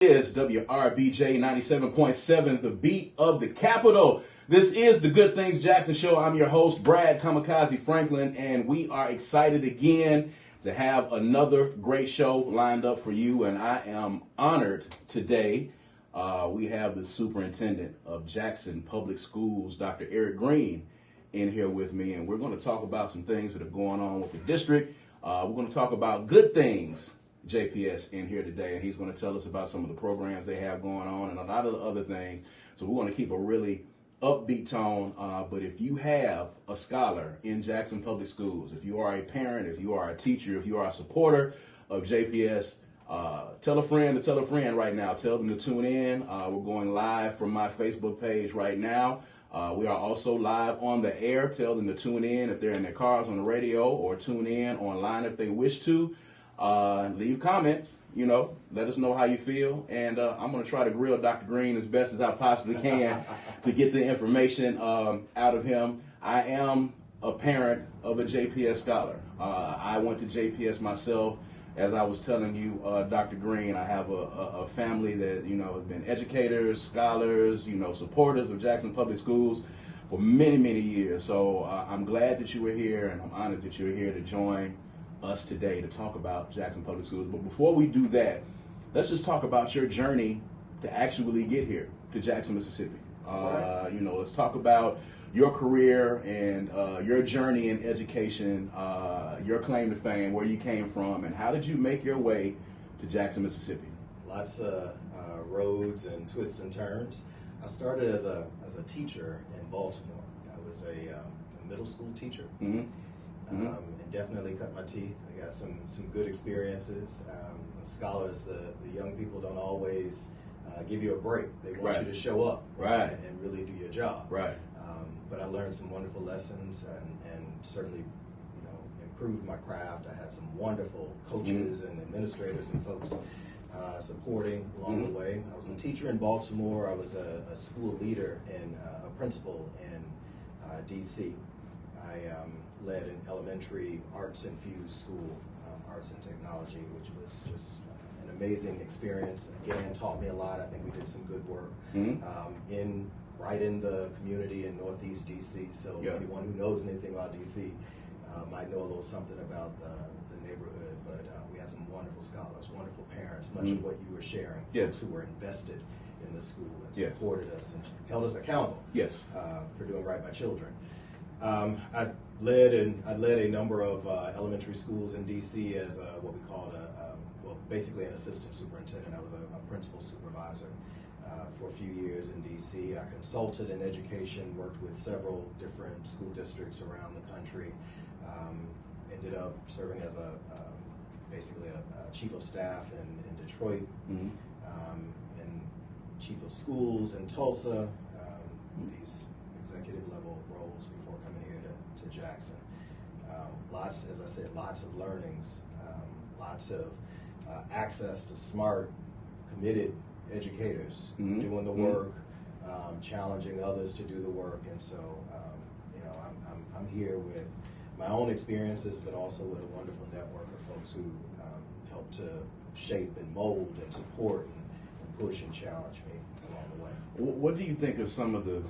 Is WRBJ 97.7, the beat of the capital. This is the Good Things Jackson Show. I'm your host, Brad Kamikaze Franklin, and we are excited again to have another great show lined up for you. And I am honored today. We have the Superintendent of Jackson Public Schools, Dr. Errick Greene, in here with me, and we're going to talk about some things that are going on with the district. We're going to talk about good things. JPS in here today, and he's going to tell us about some of the programs they have going on and a lot of the other things. So we want to keep a really upbeat tone, but if you have a scholar in Jackson Public Schools, if you are a parent, if you are a teacher, if you are a supporter of JPS, tell a friend to tell a friend right now. Tell them to tune in. We're going live from my Facebook page right now. We are also live on the air. Tell them to tune in if they're in their cars on the radio, or tune in online if they wish to. Leave comments, let us know how you feel, and I'm going to try to grill Dr. Greene as best as I possibly can to get the information out of him. I am a parent of a JPS scholar. I went to JPS myself. As I was telling you, Dr. Greene, I have a family that, has been educators, scholars, supporters of Jackson Public Schools for many, many years. So I'm glad that you were here, and I'm honored that you're here to join us today to talk about Jackson Public Schools. But before we do that, let's just talk about your journey to actually get here to Jackson, Mississippi. Right. Let's talk about your career and your journey in education, your claim to fame, where you came from, and how did you make your way to Jackson, Mississippi? Lots of roads and twists and turns. I started as a teacher in Baltimore. I was a middle school teacher. Mm-hmm. And definitely cut my teeth. I got some good experiences. Scholars, the young people don't always give you a break. They want you to show up and really do your job. Right. But I learned some wonderful lessons and certainly improved my craft. I had some wonderful coaches and administrators and folks supporting along the way. I was a teacher in Baltimore. I was a school leader and a principal in D.C. I led an elementary arts-infused school, arts and technology, which was just an amazing experience. Again, taught me a lot. I think we did some good work right in the community in Northeast D.C. So anyone who knows anything about D.C. Might know a little something about the neighborhood. But we had some wonderful scholars, wonderful parents, much of what you were sharing, folks who were invested in the school and supported us and held us accountable for doing right by children. I led a number of elementary schools in D.C. as what we called basically an assistant superintendent. I was a principal supervisor for a few years in D.C. I consulted in education, worked with several different school districts around the country. Ended up serving as basically a chief of staff in Detroit, and chief of schools in Tulsa. These executive level roles before coming here to Jackson. As I said, lots of learnings, lots of access to smart, committed educators doing the work, challenging others to do the work. And so, I'm here with my own experiences, but also with a wonderful network of folks who help to shape and mold and support and push and challenge me along the way. What do you think are some of the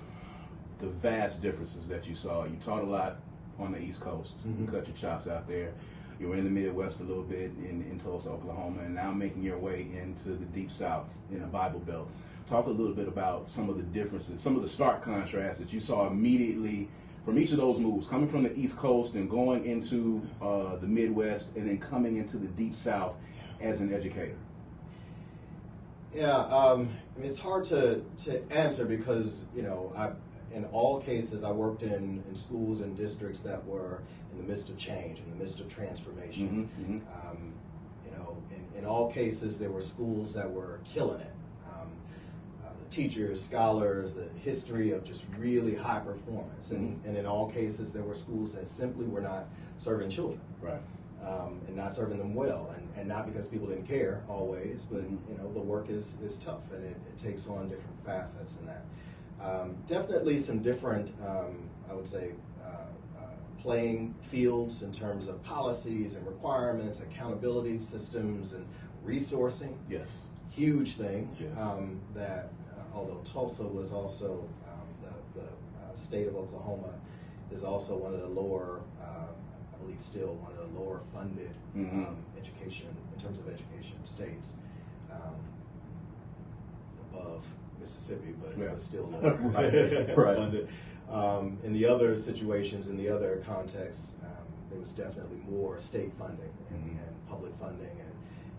vast differences that you saw? You taught a lot on the East Coast. You cut your chops out there. You were in the Midwest a little bit in Tulsa, Oklahoma, and now making your way into the Deep South in the Bible Belt. Talk a little bit about some of the differences, some of the stark contrasts that you saw immediately from each of those moves, coming from the East Coast and going into the Midwest, and then coming into the Deep South as an educator. Yeah, it's hard to answer because, in all cases, I worked in schools and districts that were in the midst of change, in the midst of transformation. In all cases, there were schools that were killing it. The teachers, scholars, the history of just really high performance. And in all cases, there were schools that simply were not serving children. Right. And not serving them well. And not because people didn't care always, but the work is tough, and it takes on different facets in that. Definitely some different, I would say, playing fields in terms of policies and requirements, accountability systems, and resourcing. Yes. huge thing. Yes. That although Tulsa was also the state of Oklahoma is also one of the lower, I believe, still one of the lower funded education in terms of education states, above Mississippi, but still lower right. funded. In the other situations, in the other contexts, there was definitely more state funding and public funding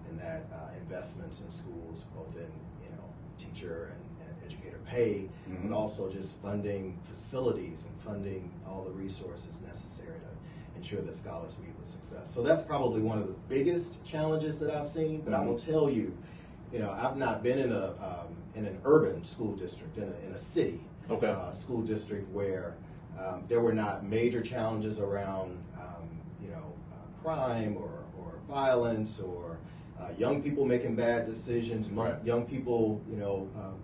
and that investments in schools, both in teacher and educator pay, but also just funding facilities and funding all the resources necessary to ensure that scholars leave with success. So that's probably one of the biggest challenges that I've seen. But I will tell you, I've not been in an urban school district, in a city school district where there were not major challenges around crime or violence or young people making bad decisions, young people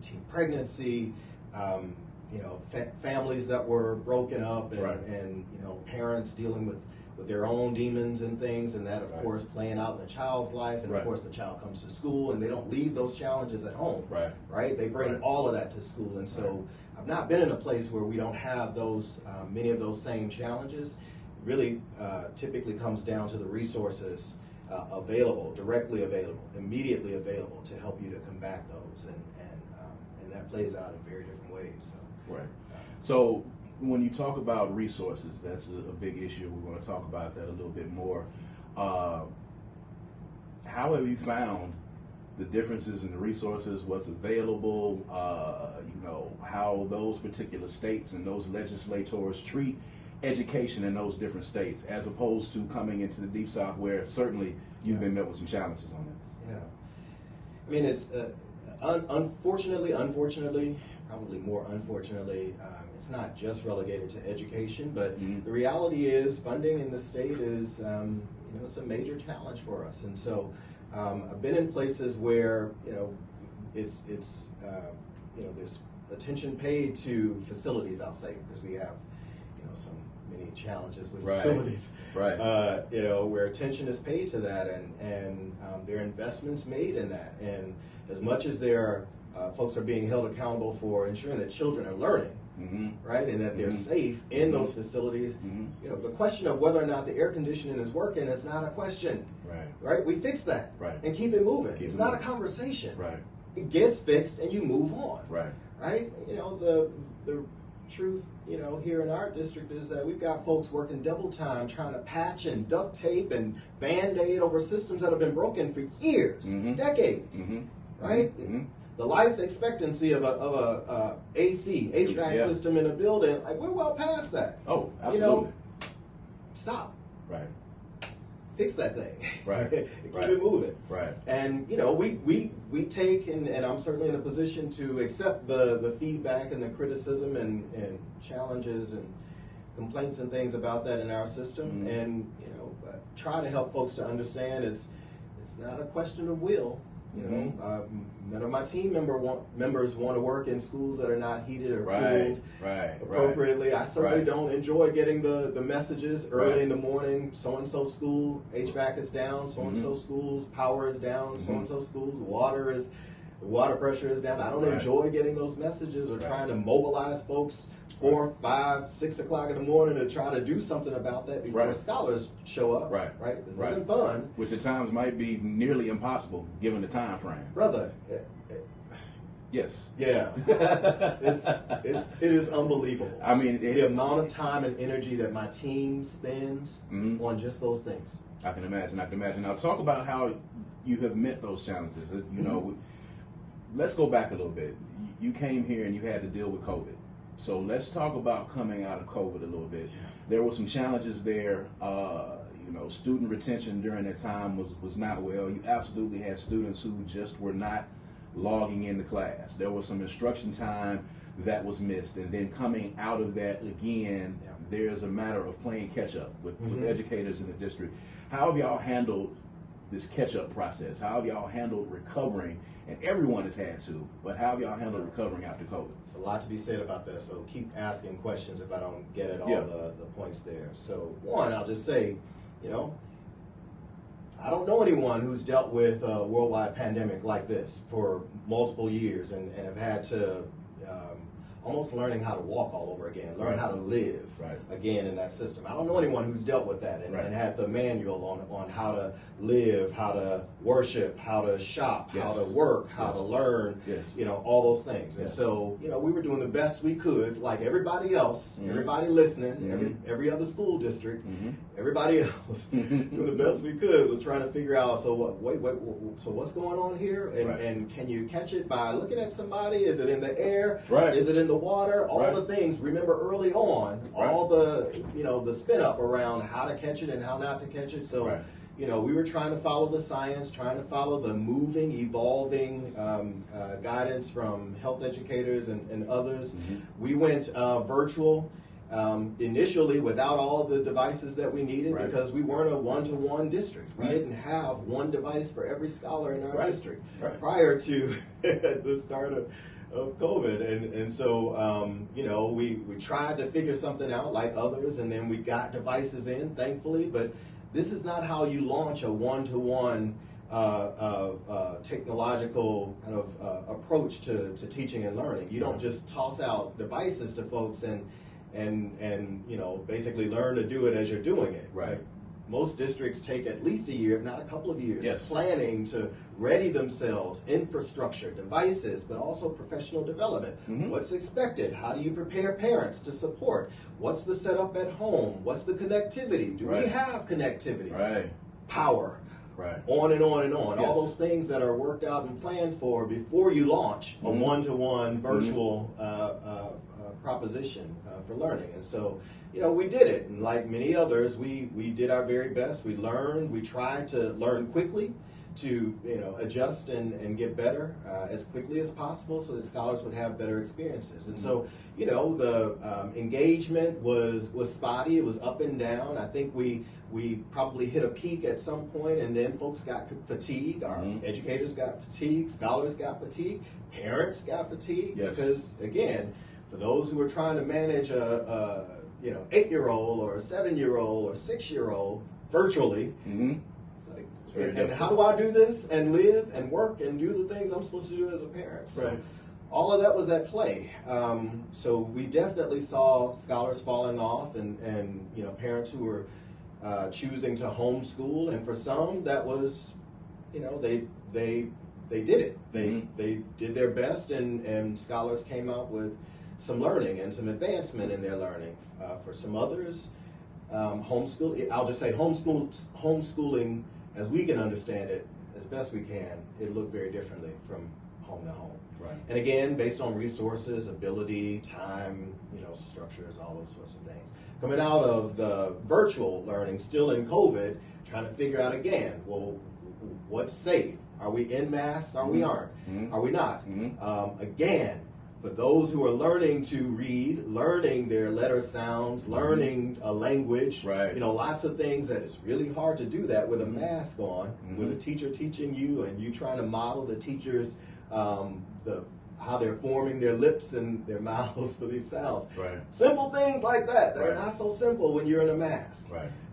teen pregnancy, families that were broken up and parents dealing with their own demons and things, and that of course playing out in the child's life, and of course the child comes to school and they don't leave those challenges at home, right? They bring all of that to school, and so I've not been in a place where we don't have those many of those same challenges. Really typically comes down to the resources available, directly available, immediately available to help you to combat those, and that plays out in very different ways. So, so when you talk about resources, that's a big issue. We're going to talk about that a little bit more. How have you found the differences in the resources, what's available, how those particular states and those legislators treat education in those different states, as opposed to coming into the Deep South, where certainly you've been met with some challenges on that? Yeah. I mean, it's unfortunately, probably more unfortunately, it's not just relegated to education, but the reality is funding in the state is, it's a major challenge for us. And so I've been in places where, it's there's attention paid to facilities, I'll say, because we have, some many challenges with facilities, where attention is paid to that, and there are investments made in that. And as much as there are folks are being held accountable for ensuring that children are learning, right, and that they're safe in those facilities, the question of whether or not the air conditioning is working is not a question, right? We fix that and keep it moving. It's not a conversation. It gets fixed and you move on, right? The truth, here in our district is that we've got folks working double time trying to patch and duct tape and Band-Aid over systems that have been broken for years, decades, right? The life expectancy of a AC, HVAC system in a building, like, we're well past that. Oh, absolutely. Stop. Right. Fix that thing. Right. Keep it moving. Right. And we take, and I'm certainly in a position to accept the feedback and the criticism and challenges and complaints and things about that in our system, and try to help folks to understand it's not a question of will. None of my team members want to work in schools that are not heated or cooled appropriately. I certainly don't enjoy getting the messages early in the morning. So and so school HVAC is down. So and so schools power is down. So and so schools water pressure is down. I don't enjoy getting those messages or trying to mobilize folks 4, 5, 6 o'clock in the morning to try to do something about that before scholars show up. Right. This isn't fun. Which at times might be nearly impossible given the time frame. Brother. Yes. Yeah. It is unbelievable. I mean, the amount of time and energy that my team spends on just those things. I can imagine. Now talk about how you have met those challenges. Let's go back a little bit. You came here and you had to deal with COVID. So let's talk about coming out of COVID a little bit. There were some challenges there. Student retention during that time was not well. You absolutely had students who just were not logging into class. There was some instruction time that was missed. And then coming out of that again, there's a matter of playing catch up with educators in the district. How have y'all handled this catch up process? How have y'all handled recovering? And everyone has had to, but how have y'all handled recovering after COVID? There's a lot to be said about that, so keep asking questions if I don't get at all the points there. So one, I'll just say, I don't know anyone who's dealt with a worldwide pandemic like this for multiple years and have had to almost learning how to walk all over again, learn how to live again in that system. I don't know anyone who's dealt with that and had the manual on how to live, how to worship, how to shop, how to work, how to learn, you know, all those things. And so, you know, we were doing the best we could, like everybody else, everybody listening, every other school district, everybody else, doing the best we could with trying to figure out, so so what's going on here? And can you catch it by looking at somebody? Is it in the air? Is it in the water? All the things. Remember early on, all the, you know, the spin up around how to catch it and how not to catch it. So, you know, we were trying to follow the science, trying to follow the moving, evolving guidance from health educators and others. We went virtual initially without all of the devices that we needed because we weren't a one-to-one district. We didn't have one device for every scholar in our district prior to the start of COVID. And so, you know, we tried to figure something out like others, and then we got devices in, thankfully, but this is not how you launch a one-to-one technological kind of approach to teaching and learning. You don't just toss out devices to folks and you know, basically learn to do it as you're doing it. Most districts take at least a year, if not a couple of years, of planning to ready themselves, infrastructure, devices, but also professional development. What's expected? How do you prepare parents to support? What's the setup at home? What's the connectivity? Do we have connectivity? Power. On and on and on. All those things that are worked out and planned for before you launch a one-to-one virtual proposition for learning. And so, you know, we did it. And like many others, we did our very best. We learned. We tried to learn quickly to, you know, adjust and get better as quickly as possible so that scholars would have better experiences. And so, you know, the engagement was spotty. It was up and down. I think we probably hit a peak at some point, and then folks got fatigued. Our educators got fatigued. Scholars got fatigued. Parents got fatigued. Because, again, for those who are trying to manage a you know, 8-year-old or a 7-year-old or 6-year-old virtually, and how do I do this and live and work and do the things I'm supposed to do as a parent? So all of that was at play. So we definitely saw scholars falling off and you know, parents who were choosing to homeschool, and for some that was, you know, they did it. They did their best, and scholars came out with some learning and some advancement in their learning. For some others, homeschool, I'll just say homeschooling, as we can understand it, as best we can, it looked very differently from home to home. And again, based on resources, ability, time, you know, structures, all those sorts of things. Coming out of the virtual learning, still in COVID, trying to figure out again, well, what's safe? Are we in masks? Are we aren't? Are we not? Again, for those who are learning to read, learning their letter sounds, learning a language, you know, lots of things that it's really hard to do that with a mask on, with a teacher teaching you and you trying to model the teacher's, how they're forming their lips and their mouths for these sounds. Simple things like that are not so simple when you're in a mask.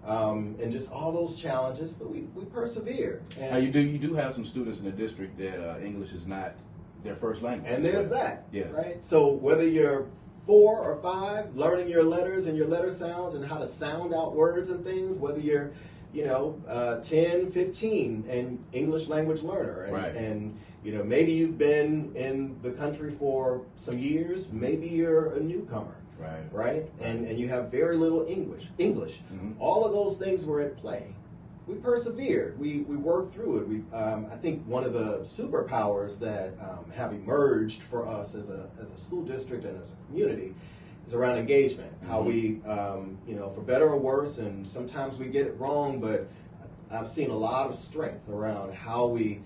And just all those challenges, but we persevered. And now you do have some students in the district that English is not their first language. And there's that, right? So whether you're 4 or 5, learning your letters and your letter sounds and how to sound out words and things, whether you're, you know, 10, 15, and English language learner, and you know, maybe you've been in the country for some years, maybe you're a newcomer, right? And you have very little English. All of those things were at play. We persevered. We worked through it. I think one of the superpowers that have emerged for us as a school district and as a community is around engagement. How we, you know, for better or worse, and sometimes we get it wrong, but I've seen a lot of strength around how we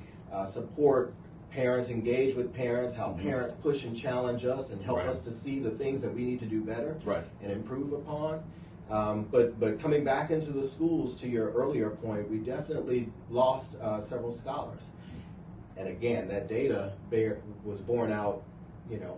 support parents, engage with parents, how parents push and challenge us and help us to see the things that we need to do better and improve upon. But coming back into the schools, to your earlier point, we definitely lost several scholars. And again, that data was borne out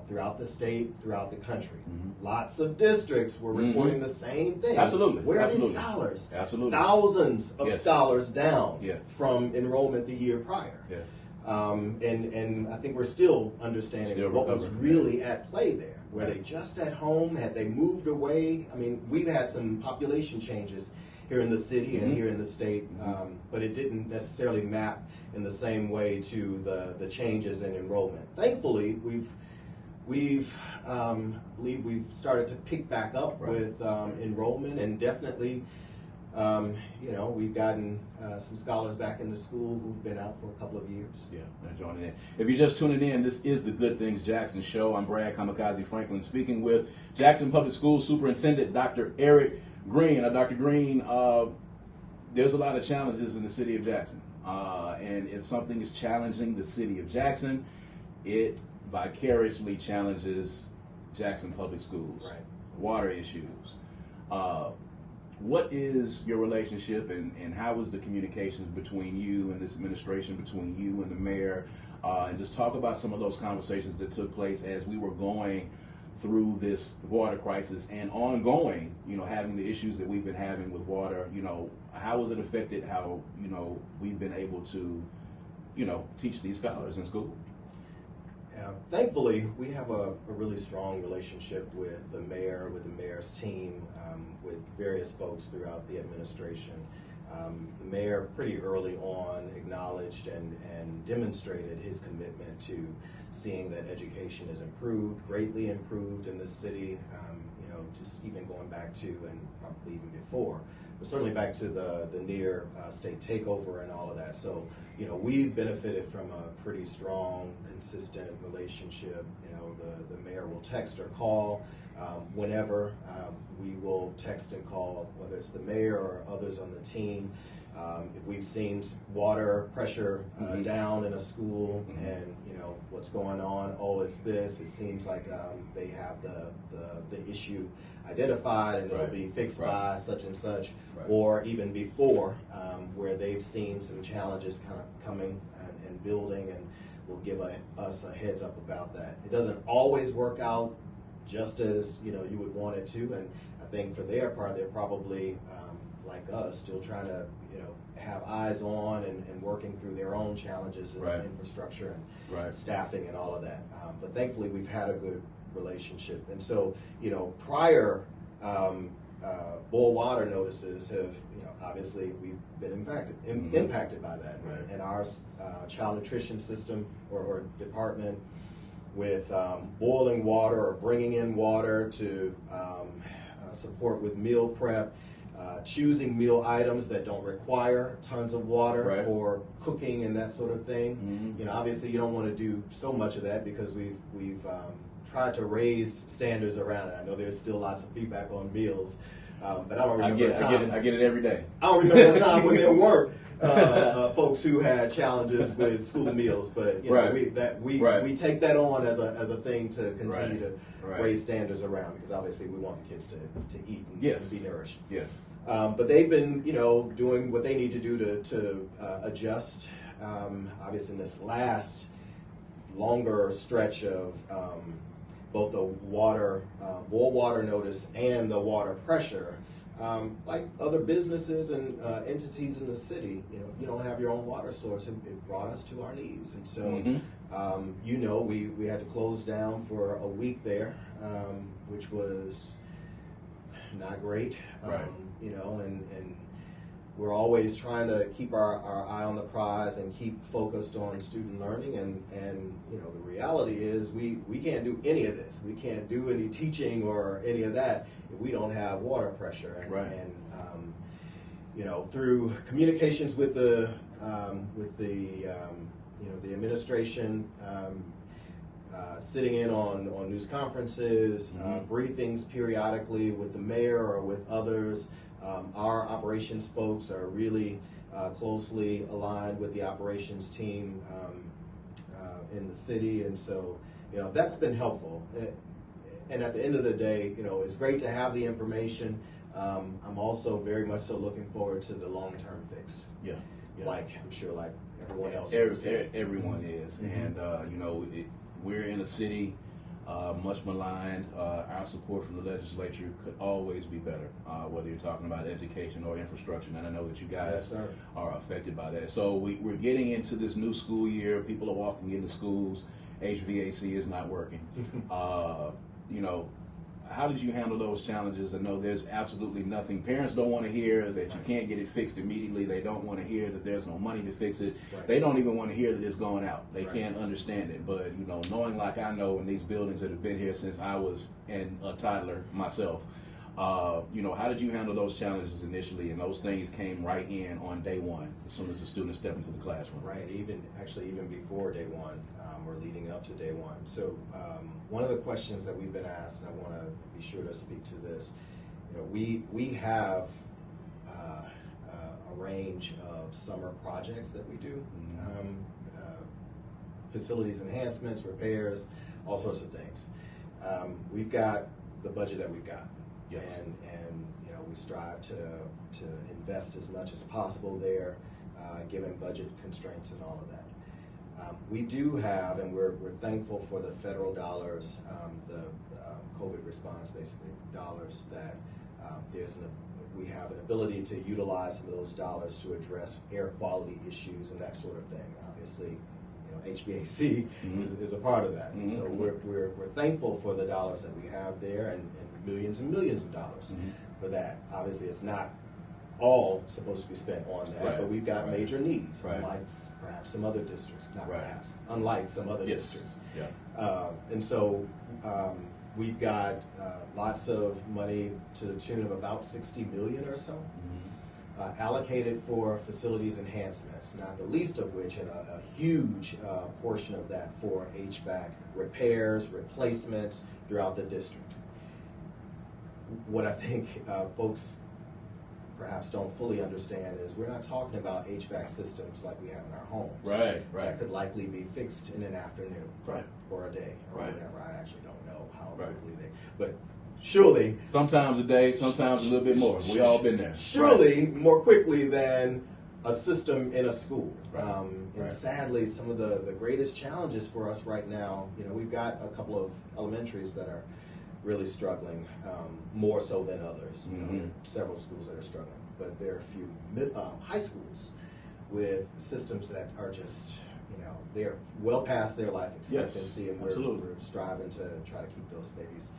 throughout the state, throughout the country. Lots of districts were reporting the same thing. Absolutely. Where are Absolutely. these scholars? Absolutely. Thousands of scholars down Yes. from enrollment the year prior. Yes. And I think we're still understanding what was really at play there. Were they just at home? Had they moved away? I mean, we've had some population changes here in the city and here in the state, but it didn't necessarily map in the same way to the changes in enrollment. Thankfully, we've started to pick back up with enrollment, and definitely, we've gotten some scholars back into school who've been out for a couple of years. Yeah, they're joining in. If you're just tuning in, this is the Good Things Jackson Show. I'm Brad Kamikaze Franklin, speaking with Jackson Public Schools Superintendent Dr. Errick Greene. Dr. Greene, there's a lot of challenges in the city of Jackson, and if something is challenging the city of Jackson, it vicariously challenges Jackson Public Schools. Right. Water issues. What is your relationship, and how is the communications between you and this administration, between you and the mayor, and just talk about some of those conversations that took place as we were going through this water crisis and ongoing, having the issues that we've been having with water. How has it affected how, we've been able to, teach these scholars in school? Thankfully, we have a really strong relationship with the mayor, with the mayor's team, with various folks throughout the administration. The mayor pretty early on acknowledged and demonstrated his commitment to seeing that education is improved, greatly improved in this city, just even going back to, and probably even before, but certainly back to the near state takeover and all of that. So, we've benefited from a pretty strong, consistent relationship. The mayor will text or call whenever. We will text and call, whether it's the mayor or others on the team. If we've seen water pressure down in a school and, what's going on, it's this, it seems like they have the issue identified and it'll be fixed by such and such, or even before, where they've seen some challenges kind of coming and building, and will give us a heads up about that. It doesn't always work out just as you would want it to, and I think for their part, they're probably like us, still trying to have eyes on and working through their own challenges in infrastructure and staffing and all of that. But thankfully, we've had a good relationship, and so prior boil water notices have obviously we've been impacted by that, and our child nutrition system or department with boiling water or bringing in water to support with meal prep. Choosing meal items that don't require tons of water for cooking and that sort of thing. Obviously you don't want to do so much of that because we've tried to raise standards around it. I know there's still lots of feedback on meals, but I don't remember I get it every day. I don't remember a time when there were folks who had challenges with school meals, but we take that on as a thing to continue to raise standards around, because obviously we want the kids to eat and be nourished. Yes. But they've been, doing what they need to do to adjust. Obviously, in this last longer stretch of both the boil water notice and the water pressure, like other businesses and entities in the city, if you don't have your own water source, it brought us to our knees. And so, we had to close down for a week there, which was not great. And we're always trying to keep our eye on the prize and keep focused on student learning, and the reality is we can't do any of this. We can't do any teaching or any of that if we don't have water pressure. And through communications with the administration, sitting in on news conferences, briefings periodically with the mayor or with others. Our operations folks are really closely aligned with the operations team in the city, and so that's been helpful. And at the end of the day, it's great to have the information. I'm also very much so looking forward to the long-term fix. Yeah. Like I'm sure, everyone else. Everyone is, and we're in a city much maligned. Our support from the legislature could always be better, whether you're talking about education or infrastructure, and I know that you guys are affected by that. So we're getting into this new school year. People are walking into schools. HVAC is not working. You know, how did you handle those challenges? I know there's absolutely nothing. Parents don't want to hear that you can't get it fixed immediately. They don't want to hear that there's no money to fix it. They don't even want to hear that it's going out. They can't understand it. But, you know, knowing like I know in these buildings that have been here since I was a toddler myself, you know, how did you handle those challenges initially? And those things came right in on day one as soon as the students stepped into the classroom. Right, even before day one, or leading up to day one. So one of the questions that we've been asked, and I want to be sure to speak to this, you know, we have a range of summer projects that we do, facilities enhancements, repairs, all sorts of things. We've got the budget that we've got. Yes. And you know, we strive to invest as much as possible there, given budget constraints and all of that. We do have, and we're thankful for the federal dollars, the COVID response, basically dollars that we have an ability to utilize some of those dollars to address air quality issues and that sort of thing. Obviously, you know, HVAC is a part of that. And so we're thankful for the dollars that we have there, and millions of dollars for that. Obviously, it's not all supposed to be spent on that, but we've got major needs, unlike perhaps some other districts, not perhaps, unlike some other districts. And so we've got lots of money to the tune of about $60 million or so allocated for facilities enhancements, not the least of which, and a huge portion of that for HVAC repairs, replacements throughout the district. What I think folks perhaps don't fully understand is we're not talking about HVAC systems like we have in our homes. That could likely be fixed in an afternoon or a day or whatever. I actually don't know how quickly but surely. Sometimes a day, sometimes a little bit more. We all been there. Surely more quickly than a system in a school. And sadly, some of the greatest challenges for us right now, you know, we've got a couple of elementaries that are really struggling, more so than others. You know, there are several schools that are struggling, but there are a few high schools with systems that are just, you know, they're well past their life expectancy, and we're striving to try to keep those babies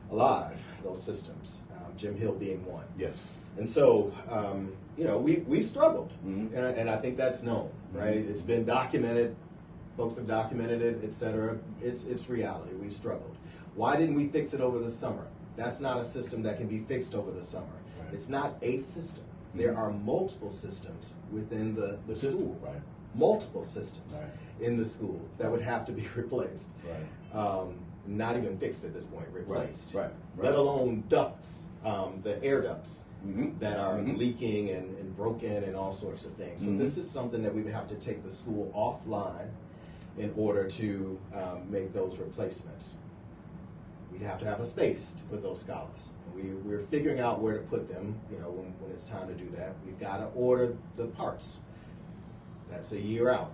alive, those systems, Jim Hill being one. And so, you know, we struggled, and I think that's known, right? It's been documented, folks have documented it, etc. It's reality, we've struggled. Why didn't we fix it over the summer? That's not a system that can be fixed over the summer. It's not a system. There are multiple systems within the school. Multiple systems in the school that would have to be replaced. Not even fixed at this point, replaced. Let alone ducts, the air ducts that are leaking and broken and all sorts of things. So this is something that we would have to take the school offline in order to make those replacements. We'd have to have a space to put those scholars. We're figuring out where to put them, you know, when it's time to do that. We've got to order the parts. That's a year out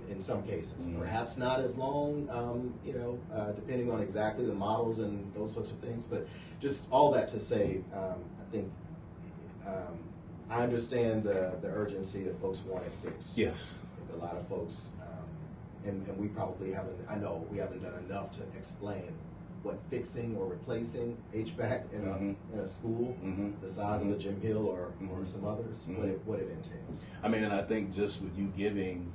in some cases. Perhaps not as long, you know, depending on exactly the models and those sorts of things. But just all that to say, I think I understand the urgency that folks want it fixed. I think a lot of folks, and we probably haven't, I know we haven't done enough to explain what fixing or replacing HVAC in a school the size of a Jim Hill or some others, what it entails. I mean, and I think just with you giving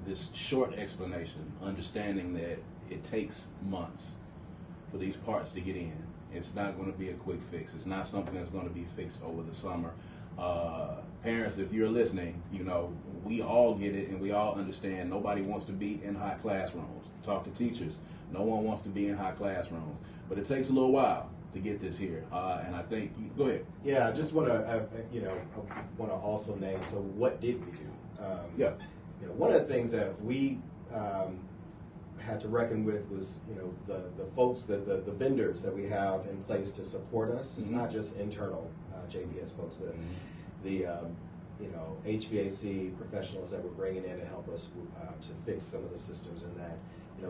this short explanation, understanding that it takes months for these parts to get in. It's not going to be a quick fix. It's not something that's going to be fixed over the summer. Parents, if you're listening, you know, we all get it and we all understand nobody wants to be in hot classrooms. Talk to teachers. No one wants to be in hot classrooms, but it takes a little while to get this here. And I think, go ahead. Yeah, I just want to, you know, I want to also name, so what did we do? You know, one of the things that we had to reckon with was, you know, the folks, the vendors that we have in place to support us. It's not just internal JPS folks, the you know, HVAC professionals that we're bringing in to help us to fix some of the systems in that.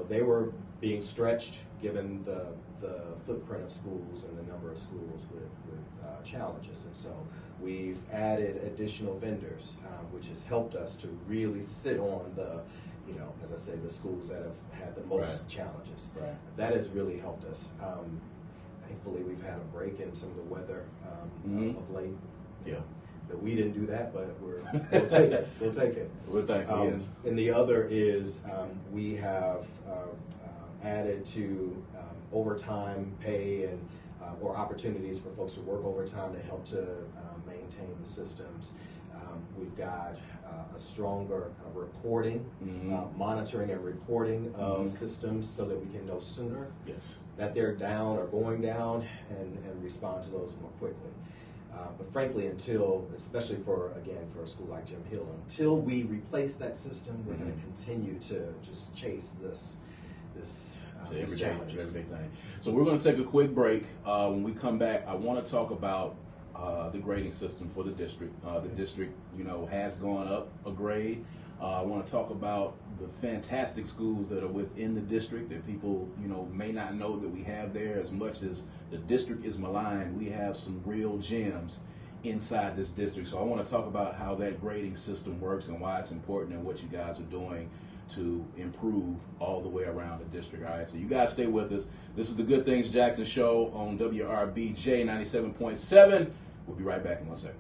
they were being stretched given the footprint of schools and the number of schools with challenges. And so we've added additional vendors, which has helped us to really sit on the, as I say, the schools that have had the most challenges. Right. That has really helped us. Thankfully, we've had a break in some of the weather of late. Yeah. That we didn't do that, but we'll take it. We'll take it. We're thankful, yes. And the other is we have added to overtime pay and or opportunities for folks to work overtime to help to maintain the systems. We've got a stronger kind of reporting, monitoring and reporting of systems so that we can know sooner that they're down or going down and respond to those more quickly. But frankly, especially for a school like Jim Hill, until we replace that system, we're going to continue to just chase these challenges. Everyday thing. So we're going to take a quick break. When we come back, I want to talk about the grading system for the district. The district, has gone up a grade. I want to talk about the fantastic schools that are within the district that people, may not know that we have there. As much as the district is maligned, we have some real gems inside this district. So I want to talk about how that grading system works and why it's important and what you guys are doing to improve all the way around the district. All right, so you guys stay with us. This is the Good Things Jackson Show on WRBJ 97.7. We'll be right back in 1 second.